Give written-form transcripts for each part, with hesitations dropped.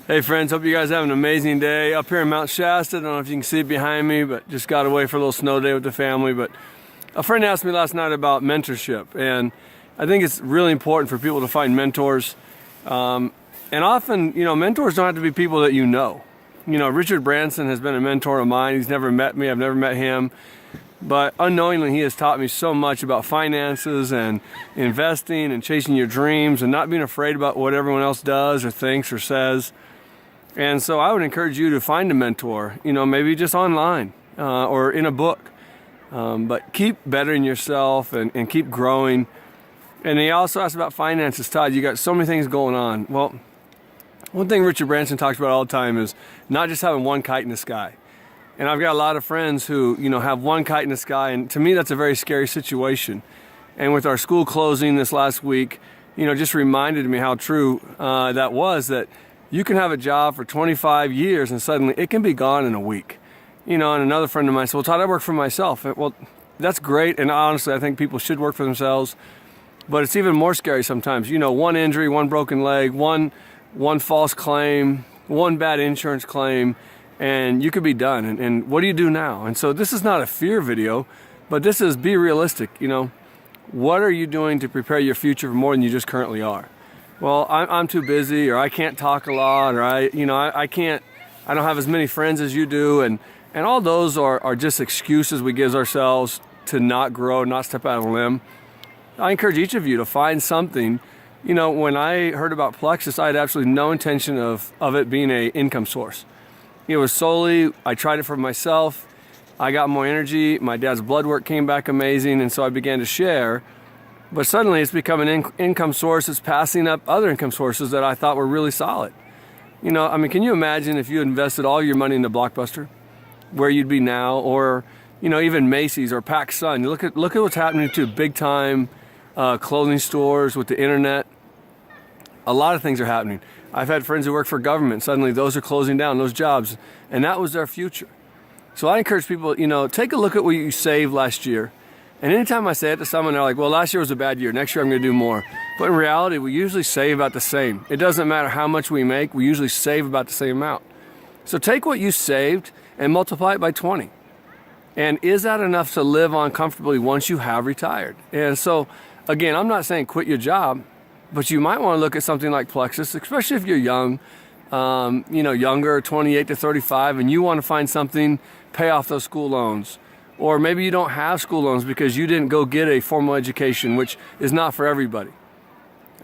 Hey friends, hope you guys have an amazing day up here in Mount Shasta. I don't know if you can see it behind me, but just got away for a little snow day with the family. But a friend asked me last night about mentorship, and I think it's really important for people to find mentors. And often, mentors don't have to be people that you know. Richard Branson has been a mentor of mine. He's never met me, I've never met him. But unknowingly, he has taught me so much about finances and investing and chasing your dreams and not being afraid about what everyone else does or thinks or says. And so I would encourage you to find a mentor, maybe just online or in a book. But keep bettering yourself and keep growing. And he also asked about finances. Todd, you got so many things going on. Well, one thing Richard Branson talks about all the time is not just having one kite in the sky. And I've got a lot of friends who, have one kite in the sky. And to me, that's a very scary situation. And with our school closing this last week, just reminded me how true that was, that you can have a job for 25 years and suddenly it can be gone in a week. And another friend of mine said, well, Todd, I work for myself. Well, that's great. And honestly, I think people should work for themselves. But it's even more scary sometimes. One injury, one broken leg, one false claim, one bad insurance claim, and you could be done. And what do you do now? And so this is not a fear video, but this is be realistic. What are you doing to prepare your future for more than you just currently are? Well, I'm too busy, or I can't talk a lot, or I don't have as many friends as you do, and all those are just excuses we give ourselves to not grow, not step out on a limb. I encourage each of you to find something. When I heard about Plexus, I had absolutely no intention of it being an income source. It was solely, I tried it for myself, I got more energy, my dad's blood work came back amazing, and so I began to share. But suddenly it's become an income source. It's passing up other income sources that I thought were really solid. Can you imagine if you invested all your money into Blockbuster, where you'd be now, or, even Macy's or PacSun? Look at what's happening to big time clothing stores with the internet. A lot of things are happening. I've had friends who work for government. Suddenly those are closing down, those jobs, and that was their future. So I encourage people, take a look at what you saved last year. And anytime I say it to someone, they're like, well, last year was a bad year. Next year I'm going to do more. But in reality, we usually save about the same. It doesn't matter how much we make. We usually save about the same amount. So take what you saved and multiply it by 20. And is that enough to live on comfortably once you have retired? And so, again, I'm not saying quit your job, but you might want to look at something like Plexus, especially if you're young, younger, 28 to 35, and you want to find something, pay off those school loans. Or maybe you don't have school loans because you didn't go get a formal education, which is not for everybody.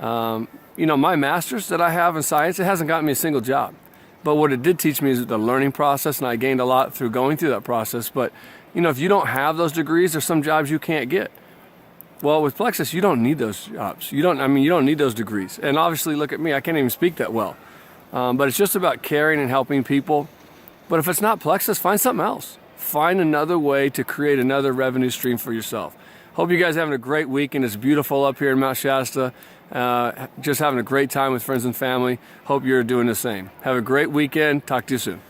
My master's that I have in science, it hasn't gotten me a single job. But what it did teach me is the learning process, and I gained a lot through going through that process. But, if you don't have those degrees, there's some jobs you can't get. Well, with Plexus, you don't need those jobs. You don't need those degrees. And obviously, look at me, I can't even speak that well. But it's just about caring and helping people. But if it's not Plexus, find something else. Find another way to create another revenue stream for yourself. Hope you guys are having a great weekend. It's beautiful up here in Mount Shasta. Just having a great time with friends and family. Hope you're doing the same. Have a great weekend. Talk to you soon.